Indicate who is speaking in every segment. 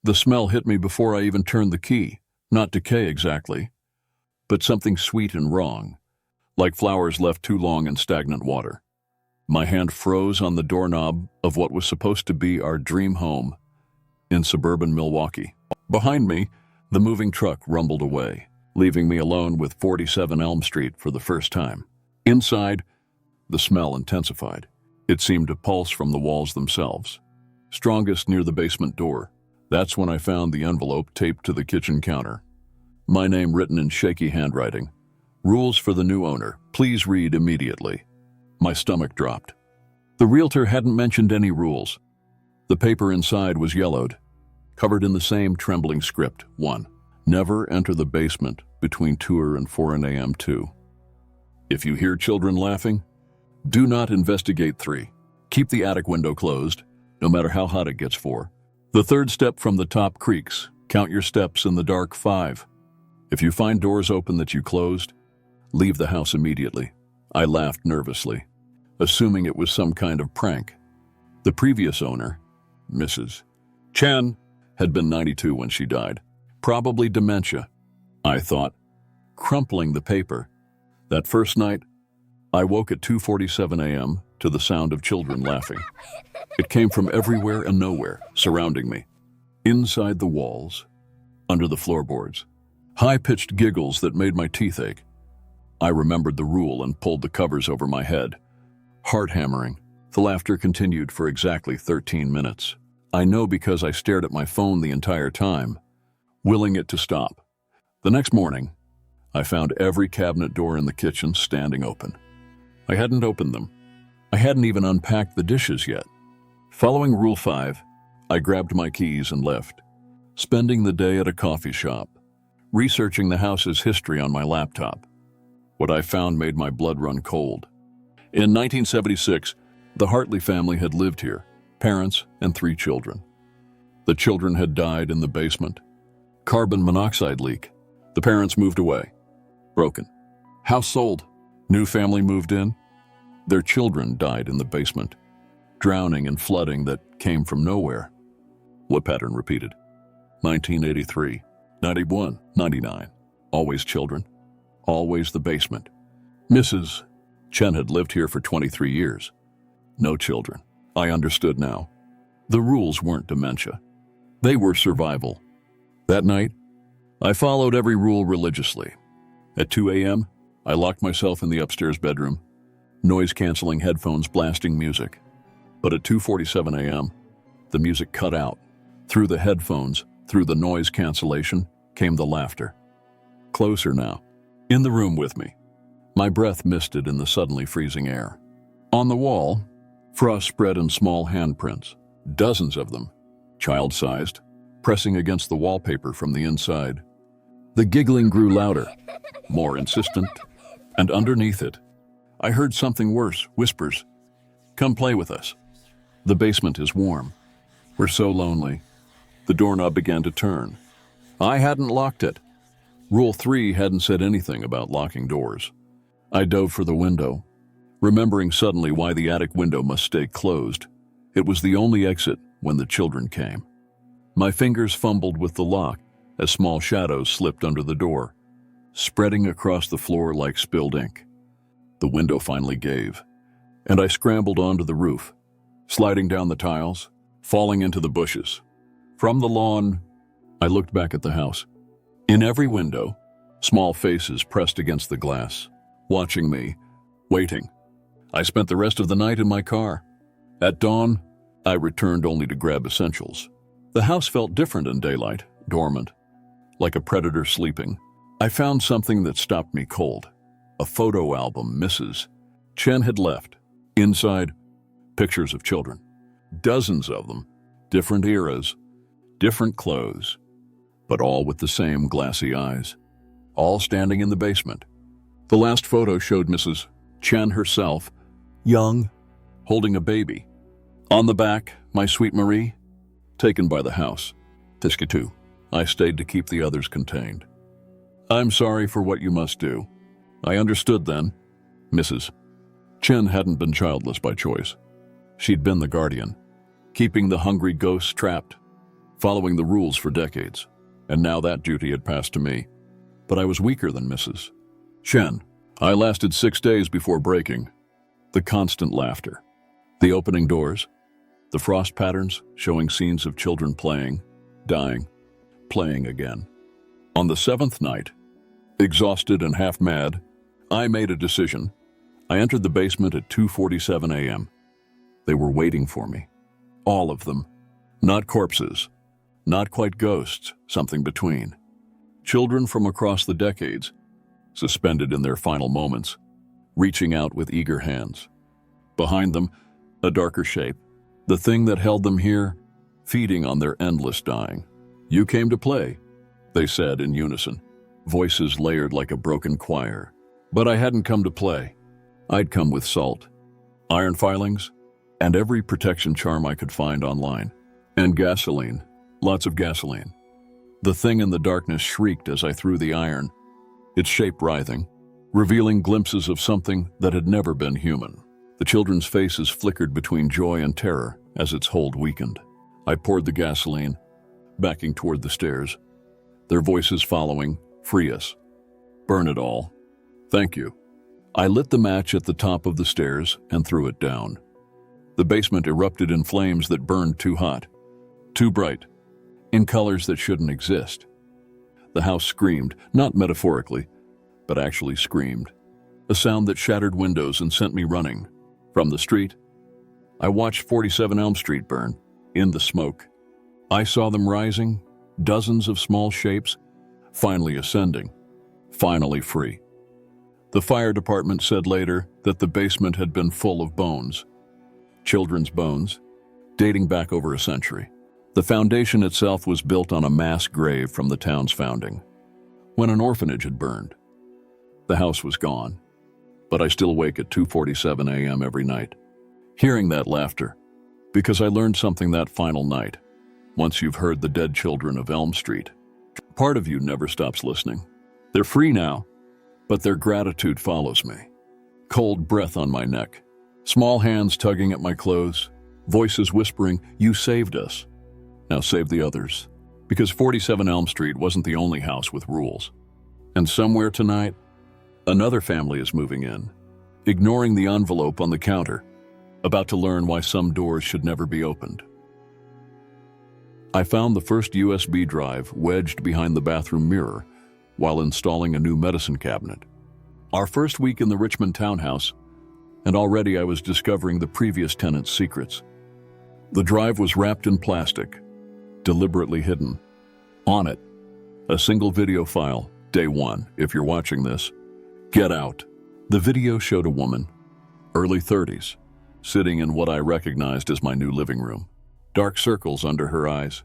Speaker 1: The smell hit me before I even turned the key. Not decay exactly, but something sweet and wrong, like flowers left too long in stagnant water. My hand froze on the doorknob of what was supposed to be our dream home in suburban Milwaukee. Behind me, the moving truck rumbled away, leaving me alone with 47 Elm Street for the first time. Inside, the smell intensified. It seemed to pulse from the walls themselves, strongest near the basement door. That's when I found the envelope taped to the kitchen counter. My name written in shaky handwriting. Rules for the new owner. Please read immediately. My stomach dropped. The realtor hadn't mentioned any rules. The paper inside was yellowed, covered in the same trembling script. 1. Never enter the basement between 2 and 4 a.m. 2. If you hear children laughing, do not investigate. 3. Keep the attic window closed, no matter how hot it gets. 4. The third step from the top creaks. Count your steps in the dark. 5. If you find doors open that you closed, leave the house immediately. I laughed nervously, assuming it was some kind of prank. The previous owner, Mrs. Chen, had been 92 when she died. Probably dementia, I thought, crumpling the paper. That first night, I woke at 2:47 a.m. to the sound of children laughing. It came from everywhere and nowhere, surrounding me. Inside the walls, under the floorboards. High-pitched giggles that made my teeth ache. I remembered the rule and pulled the covers over my head. Heart hammering. The laughter continued for exactly 13 minutes. I know because I stared at my phone the entire time, willing it to stop. The next morning, I found every cabinet door in the kitchen standing open. I hadn't opened them. I hadn't even unpacked the dishes yet. Following Rule 5, I grabbed my keys and left, spending the day at a coffee shop, researching the house's history on my laptop. What I found made my blood run cold. In 1976, the Hartley family had lived here, parents and 3 children. The children had died in the basement. Carbon monoxide leak. The parents moved away. Broken. House sold. New family moved in. Their children died in the basement, drowning in flooding that came from nowhere. What pattern repeated? 1983, 91, 99. Always children. Always the basement. Mrs. Chen had lived here for 23 years. No children. I understood now. The rules weren't dementia. They were survival. That night, I followed every rule religiously. At 2 a.m., I locked myself in the upstairs bedroom, noise-canceling headphones blasting music. But at 2:47 a.m., the music cut out. Through the headphones, through the noise cancellation, came the laughter. Closer now, in the room with me. My breath misted in the suddenly freezing air. On the wall, frost spread in small handprints, dozens of them, child-sized, pressing against the wallpaper from the inside. The giggling grew louder, more insistent, and underneath it, I heard something worse, whispers. Come play with us. The basement is warm. We're so lonely. The doorknob began to turn. I hadn't locked it. Rule 3 hadn't said anything about locking doors. I dove for the window, remembering suddenly why the attic window must stay closed. It was the only exit when the children came. My fingers fumbled with the lock as small shadows slipped under the door, spreading across the floor like spilled ink. The window finally gave, and I scrambled onto the roof, sliding down the tiles, falling into the bushes. From the lawn, I looked back at the house. In every window, small faces pressed against the glass, watching me, waiting. I spent the rest of the night in my car. At dawn, I returned only to grab essentials. The house felt different in daylight, dormant, like a predator sleeping. I found something that stopped me cold. A photo album Mrs. Chen had left. Inside, pictures of children. Dozens of them, different eras, different clothes, but all with the same glassy eyes, all standing in the basement. The last photo showed Mrs. Chen herself, young, holding a baby. On the back, my sweet Marie, taken by the house. Tiskatu. I stayed to keep the others contained. I'm sorry for what you must do. I understood then. Mrs. Chen hadn't been childless by choice. She'd been the guardian, keeping the hungry ghosts trapped, following the rules for decades, and now that duty had passed to me. But I was weaker than Mrs. Shen. I lasted 6 days before breaking. The constant laughter, the opening doors, the frost patterns showing scenes of children playing, dying, playing again. On the 7th night, exhausted and half mad, I made a decision. I entered the basement at 2:47 a.m. They were waiting for me. All of them. Not corpses. Not quite ghosts, something between. Children from across the decades, suspended in their final moments, reaching out with eager hands. Behind them, a darker shape, the thing that held them here, feeding on their endless dying. "You came to play," they said in unison, voices layered like a broken choir. But I hadn't come to play. I'd come with salt, iron filings, and every protection charm I could find online. And gasoline, lots of gasoline. The thing in the darkness shrieked as I threw the iron, its shape writhing, revealing glimpses of something that had never been human. The children's faces flickered between joy and terror as its hold weakened. I poured the gasoline, backing toward the stairs, their voices following, "Free us. Burn it all. Thank you." I lit the match at the top of the stairs and threw it down. The basement erupted in flames that burned too hot, too bright, in colors that shouldn't exist. The house screamed, not metaphorically, but actually screamed, a sound that shattered windows and sent me running. From the street, I watched 47 Elm Street burn, in the smoke. I saw them rising, dozens of small shapes, finally ascending, finally free. The fire department said later that the basement had been full of bones, children's bones, dating back over a century. The foundation itself was built on a mass grave from the town's founding, when an orphanage had burned. The house was gone, but I still wake at 2:47 a.m. every night, hearing that laughter, because I learned something that final night. Once you've heard the dead children of Elm Street, part of you never stops listening. They're free now, but their gratitude follows me. Cold breath on my neck, small hands tugging at my clothes, voices whispering, "You saved us. Now save the others." Because 47 Elm Street wasn't the only house with rules. And somewhere tonight, another family is moving in, ignoring the envelope on the counter, about to learn why some doors should never be opened. I found the first USB drive wedged behind the bathroom mirror while installing a new medicine cabinet. Our first week in the Richmond townhouse, and already I was discovering the previous tenant's secrets. The drive was wrapped in plastic, deliberately hidden. On it, a single video file, day 1, if you're watching this. Get out. The video showed a woman, early 30s, sitting in what I recognized as my new living room. Dark circles under her eyes,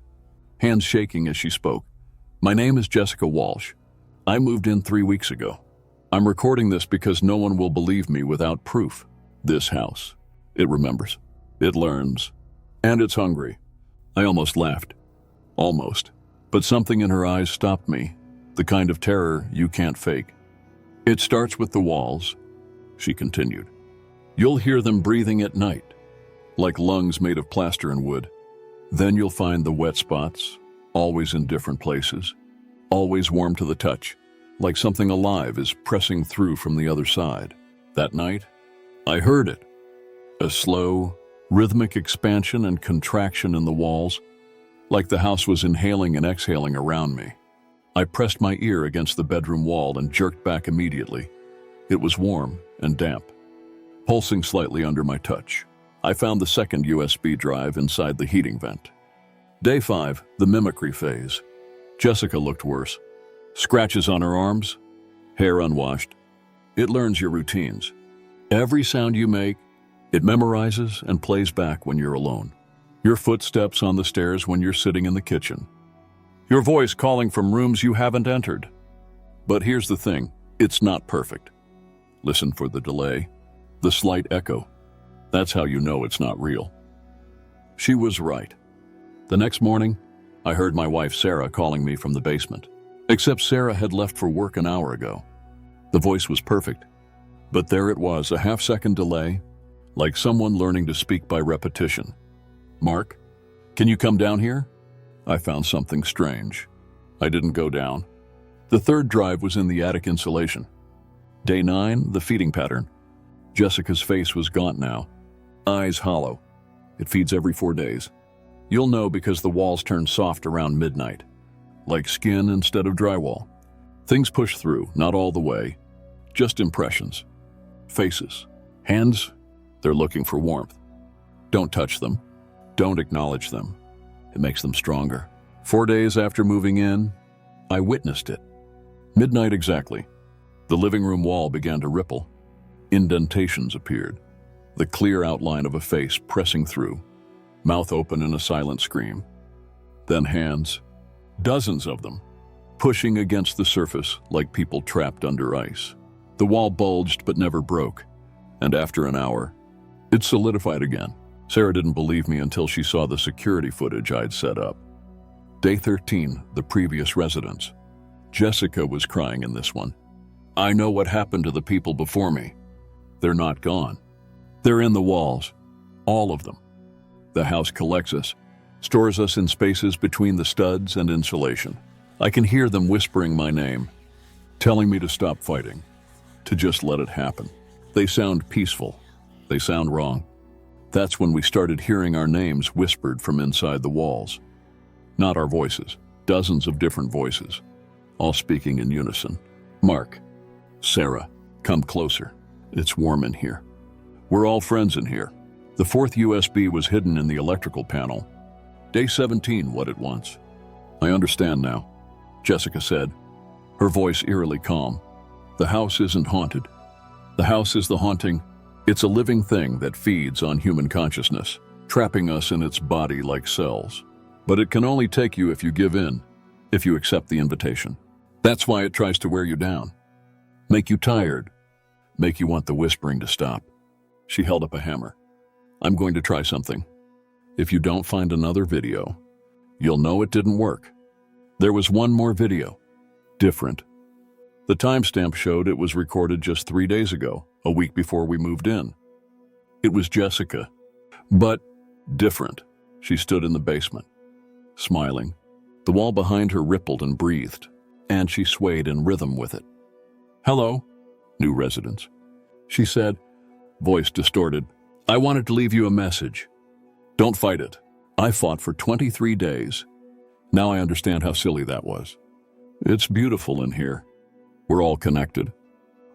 Speaker 1: hands shaking as she spoke. "My name is Jessica Walsh. I moved in 3 weeks ago. I'm recording this because no one will believe me without proof. This house, it remembers, it learns, and it's hungry." I almost laughed. Almost. But something in her eyes stopped me, the kind of terror you can't fake. "It starts with the walls," she continued. "You'll hear them breathing at night, like lungs made of plaster and wood. Then you'll find the wet spots, always in different places, always warm to the touch, like something alive is pressing through from the other side." That night, I heard it. A slow, rhythmic expansion and contraction in the walls, like the house was inhaling and exhaling around me. I pressed my ear against the bedroom wall and jerked back immediately. It was warm and damp, pulsing slightly under my touch. I found the second USB drive inside the heating vent. Day 5, the mimicry phase. Jessica looked worse. Scratches on her arms, hair unwashed. It learns your routines. Every sound you make, it memorizes and plays back when you're alone. Your footsteps on the stairs when you're sitting in the kitchen. Your voice calling from rooms you haven't entered. But here's the thing, it's not perfect. Listen for the delay, the slight echo. That's how you know it's not real. She was right. The next morning, I heard my wife Sarah calling me from the basement. Except Sarah had left for work an hour ago. The voice was perfect, but there it was, a half-second delay, like someone learning to speak by repetition. "Mark, can you come down here?" I found something strange. I didn't go down. The third drive was in the attic insulation. Day 9, the feeding pattern. Jessica's face was gaunt now, eyes hollow. It feeds every 4 days. You'll know because the walls turn soft around midnight, like skin instead of drywall. Things push through, not all the way, just impressions. Faces. Hands, they're looking for warmth. Don't touch them. Don't acknowledge them. It makes them stronger. 4 days after moving in, I witnessed it. Midnight exactly. The living room wall began to ripple. Indentations appeared. The clear outline of a face pressing through, mouth open in a silent scream. Then hands, dozens of them, pushing against the surface like people trapped under ice. The wall bulged but never broke, and after an hour, it solidified again. Sarah didn't believe me until she saw the security footage I'd set up. Day 13, the previous residence. Jessica was crying in this one. I know what happened to the people before me. They're not gone. They're in the walls, all of them. The house collects us, stores us in spaces between the studs and insulation. I can hear them whispering my name, telling me to stop fighting, to just let it happen. They sound peaceful. They sound wrong. That's when we started hearing our names whispered from inside the walls. Not our voices, dozens of different voices, all speaking in unison. Mark, Sarah, come closer. It's warm in here. We're all friends in here. The 4th USB was hidden in the electrical panel. Day 17, what it wants. I understand now, Jessica said, her voice eerily calm. The house isn't haunted. The house is the haunting. It's a living thing that feeds on human consciousness, trapping us in its body like cells. But it can only take you if you give in, if you accept the invitation. That's why it tries to wear you down, make you tired, make you want the whispering to stop. She held up a hammer. I'm going to try something. If you don't find another video, you'll know it didn't work. There was one more video. Different. The timestamp showed it was recorded just 3 days ago, a week before we moved in. It was Jessica, but different. She stood in the basement, smiling. The wall behind her rippled and breathed, and she swayed in rhythm with it. Hello, new residents, she said, voice distorted. I wanted to leave you a message. Don't fight it. I fought for 23 days. Now I understand how silly that was. It's beautiful in here. We're all connected,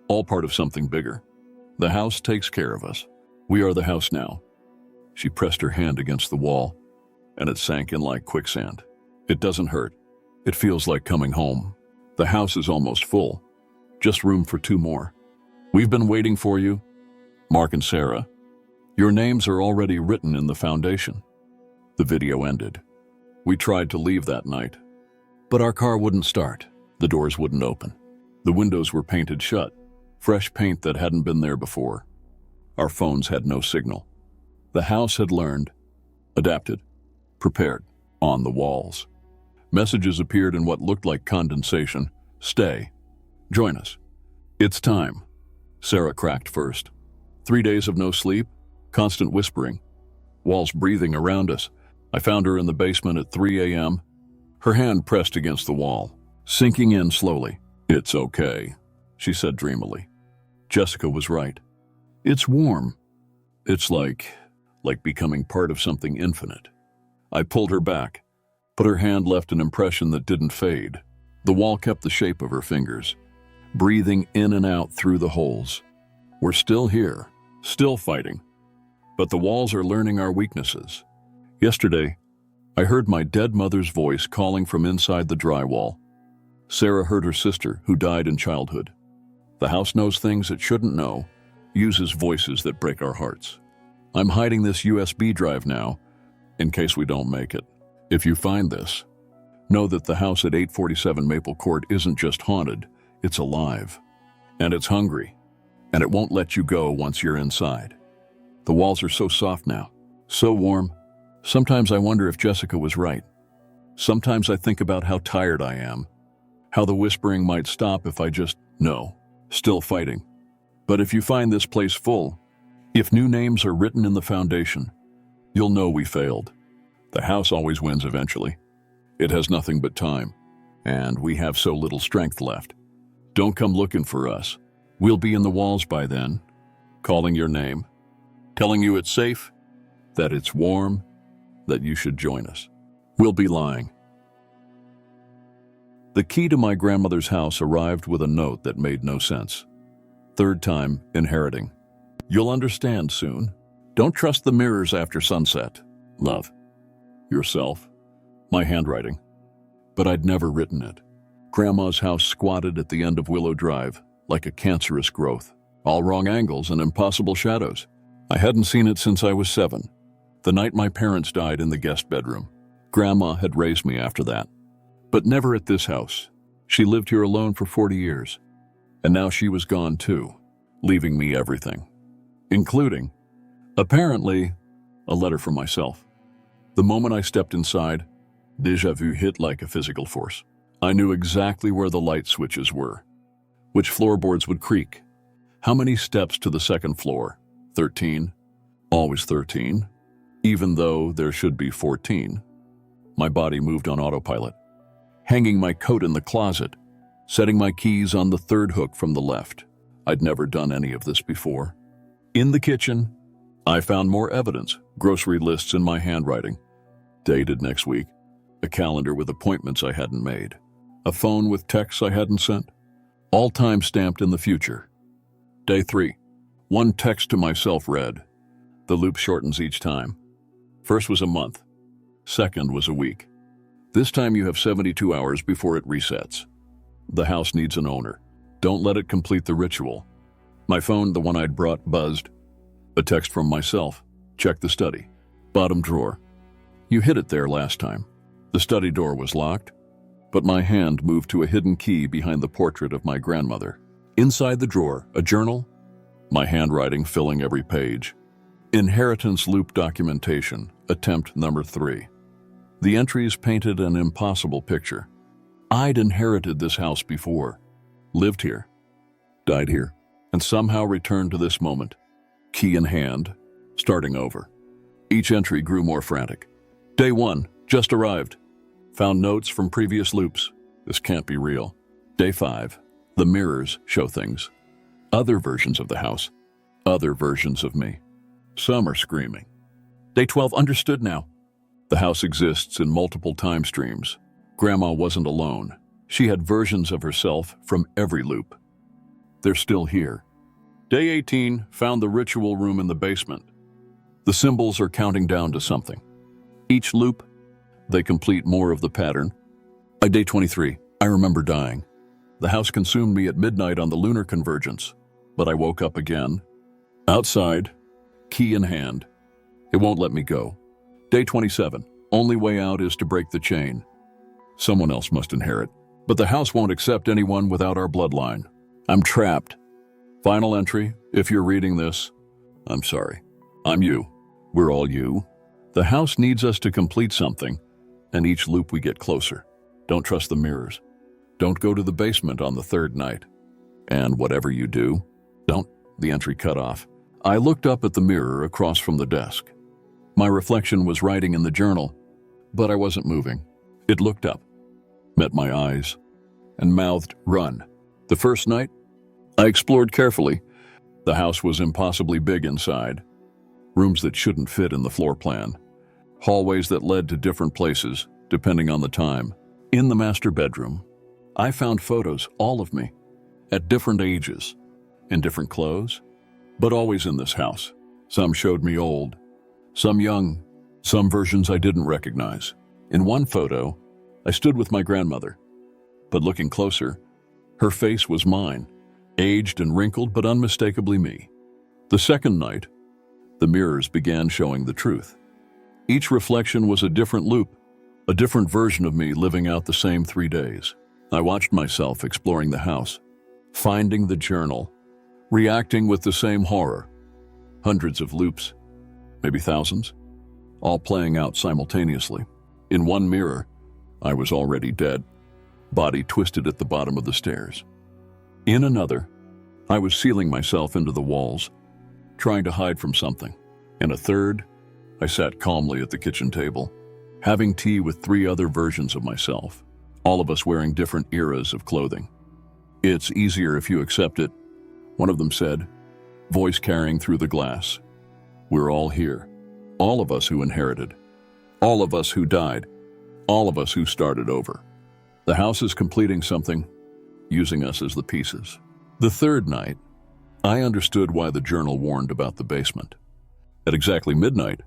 Speaker 1: all part of something bigger. The house takes care of us. We are the house now. She pressed her hand against the wall, and it sank in like quicksand. It doesn't hurt. It feels like coming home. The house is almost full. Just room for 2 more. We've been waiting for you, Mark and Sarah. Your names are already written in the foundation. The video ended. We tried to leave that night, but our car wouldn't start. The doors wouldn't open. The windows were painted shut, fresh paint that hadn't been there before. Our phones had no signal. The house had learned, adapted, prepared, on the walls. Messages appeared in what looked like condensation. Stay. Join us. It's time. Sarah cracked first. 3 days of no sleep, constant whispering, walls breathing around us. I found her in the basement at 3 a.m., her hand pressed against the wall, sinking in slowly. It's okay, she said dreamily. Jessica was right. It's warm. It's like becoming part of something infinite. I pulled her back, but her hand left an impression that didn't fade. The wall kept the shape of her fingers, breathing in and out through the holes. We're still here, still fighting, but the walls are learning our weaknesses. Yesterday, I heard my dead mother's voice calling from inside the drywall. Sarah heard her sister, who died in childhood. The house knows things it shouldn't know, uses voices that break our hearts. I'm hiding this USB drive now, in case we don't make it. If you find this, know that the house at 847 Maple Court isn't just haunted, it's alive. And it's hungry, and it won't let you go once you're inside. The walls are so soft now, so warm. Sometimes I wonder if Jessica was right. Sometimes I think about how tired I am, how the whispering might stop if I just know, still fighting. But if you find this place full, if new names are written in the foundation, you'll know we failed. The house always wins eventually. It has nothing but time, and we have so little strength left. Don't come looking for us. We'll be in the walls by then, calling your name, telling you it's safe, that it's warm, that you should join us. We'll be lying. The key to my grandmother's house arrived with a note that made no sense. Third time inheriting. You'll understand soon. Don't trust the mirrors after sunset. Love. Yourself. My handwriting. But I'd never written it. Grandma's house squatted at the end of Willow Drive, like a cancerous growth. All wrong angles and impossible shadows. I hadn't seen it since I was 7. The night my parents died in the guest bedroom. Grandma had raised me after that. But never at this house. She lived here alone for 40 years. And now she was gone too, leaving me everything. Including, apparently, a letter from myself. The moment I stepped inside, déjà vu hit like a physical force. I knew exactly where the light switches were, which floorboards would creak, how many steps to the second floor, 13, always 13, even though there should be 14. My body moved on autopilot, hanging my coat in the closet, setting my keys on the third hook from the left. I'd never done any of this before. In the kitchen, I found more evidence, grocery lists in my handwriting, dated next week, a calendar with appointments I hadn't made, a phone with texts I hadn't sent, all time stamped in the future. Day 3. One text to myself read, the loop shortens each time. First was a month. Second was a week. This time you have 72 hours before it resets. The house needs an owner. Don't let it complete the ritual. My phone, the one I'd brought, buzzed. A text from myself. Check the study. Bottom drawer. You hid it there last time. The study door was locked, but my hand moved to a hidden key behind the portrait of my grandmother. Inside the drawer, a journal, my handwriting filling every page. Inheritance loop documentation, attempt number 3. The entries painted an impossible picture. I'd inherited this house before, lived here, died here, and somehow returned to this moment, key in hand, starting over. Each entry grew more frantic. Day 1, just arrived. Found notes from previous loops. This can't be real. Day 5, the mirrors show things. Other versions of the house. Other versions of me. Some are screaming. Day 12, understood now. The house exists in multiple time streams. Grandma wasn't alone. She had versions of herself from every loop. They're still here. Day 18, found the ritual room in the basement. The symbols are counting down to something. Each loop, they complete more of the pattern. By day 23, I remember dying. The house consumed me at midnight on the lunar convergence, but I woke up again. Outside, key in hand. It won't let me go. Day 27, only way out is to break the chain. Someone else must inherit, but the house won't accept anyone without our bloodline. I'm trapped. Final entry, if you're reading this, I'm sorry. I'm you. We're all you. The house needs us to complete something, and each loop we get closer. Don't trust the mirrors. Don't go to the basement on the 3rd night. And whatever you do, don't. The entry cut off. I looked up at the mirror across from the desk. My reflection was writing in the journal, but I wasn't moving. It looked up, met my eyes, and mouthed, "Run." The first night, I explored carefully. The house was impossibly big inside. Rooms that shouldn't fit in the floor plan. Hallways that led to different places, depending on the time. In the master bedroom, I found photos, all of me, at different ages, in different clothes, but always in this house. Some showed me old, some young, some versions I didn't recognize. In one photo, I stood with my grandmother, but looking closer, her face was mine, aged and wrinkled but unmistakably me. The second night, the mirrors began showing the truth. Each reflection was a different loop, a different version of me living out the same 3 days. I watched myself exploring the house, finding the journal, reacting with the same horror. Hundreds of loops, maybe thousands, all playing out simultaneously. In one mirror, I was already dead, body twisted at the bottom of the stairs. In another, I was sealing myself into the walls, trying to hide from something. In a third, I sat calmly at the kitchen table, having tea with 3 other versions of myself, all of us wearing different eras of clothing. "It's easier if you accept it," one of them said, voice carrying through the glass. "We're all here. All of us who inherited. All of us who died. All of us who started over. The house is completing something, using us as the pieces." The third night, I understood why the journal warned about the basement. At exactly midnight,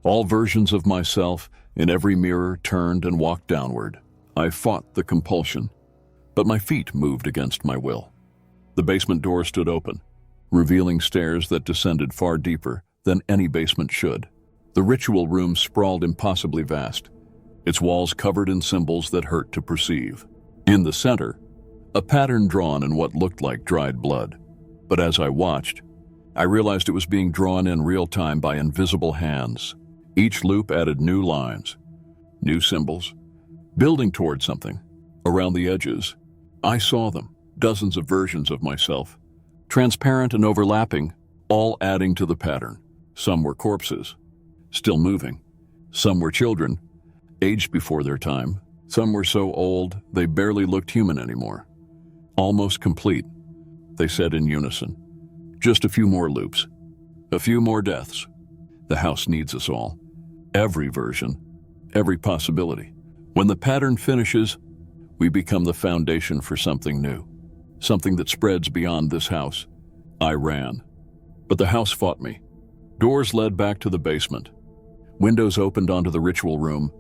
Speaker 1: all versions of myself in every mirror turned and walked downward. I fought the compulsion, but my feet moved against my will. The basement door stood open, revealing stairs that descended far deeper than any basement should. The ritual room sprawled impossibly vast, its walls covered in symbols that hurt to perceive. In the center, a pattern drawn in what looked like dried blood. But as I watched, I realized it was being drawn in real time by invisible hands. Each loop added new lines, new symbols, building toward something. Around the edges, I saw them, dozens of versions of myself, transparent and overlapping, all adding to the pattern. Some were corpses, still moving. Some were children, aged before their time. Some were so old they barely looked human anymore. "Almost complete," they said in unison. "Just a few more loops, a few more deaths. The house needs us all. Every version, every possibility. When the pattern finishes, we become the foundation for something new, something that spreads beyond this house." I ran, but the house fought me. Doors led back to the basement. Windows opened onto the ritual room.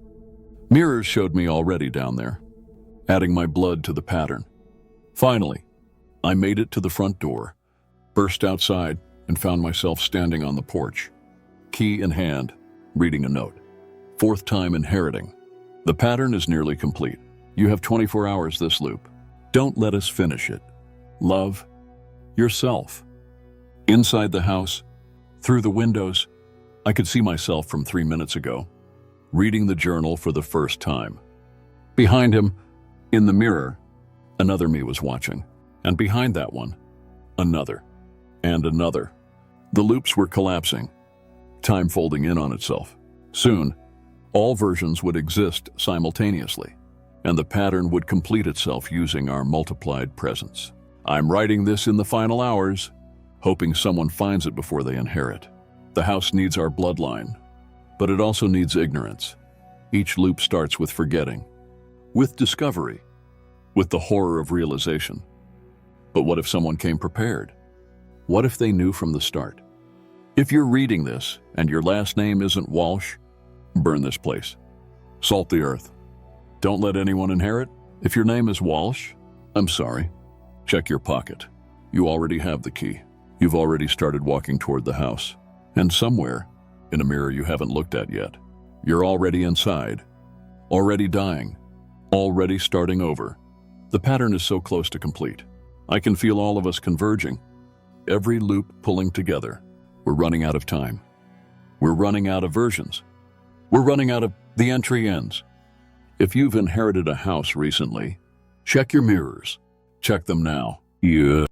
Speaker 1: Mirrors showed me already down there, adding my blood to the pattern. Finally, I made it to the front door, burst outside, and found myself standing on the porch, key in hand, reading a note. "Fourth time inheriting. The pattern is nearly complete. You have 24 hours this loop. Don't let us finish it. Love yourself." Inside the house, through the windows, I could see myself from 3 minutes ago, reading the journal for the first time. Behind him, in the mirror, another me was watching, and behind that one, another, and another. The loops were collapsing, time folding in on itself. Soon, all versions would exist simultaneously, and the pattern would complete itself using our multiplied presence. I'm writing this in the final hours, hoping someone finds it before they inherit. The house needs our bloodline, but it also needs ignorance. Each loop starts with forgetting, with discovery, with the horror of realization. But what if someone came prepared? What if they knew from the start? If you're reading this and your last name isn't Walsh, burn this place. Salt the earth. Don't let anyone inherit. If your name is Walsh, I'm sorry. Check your pocket. You already have the key. You've already started walking toward the house. And somewhere, in a mirror you haven't looked at yet, you're already inside, already dying, already starting over. The pattern is so close to complete. I can feel all of us converging, every loop pulling together. We're running out of time. We're running out of versions. We're running out of the entry ends. If you've inherited a house recently, check your mirrors. Check them now. Yeah.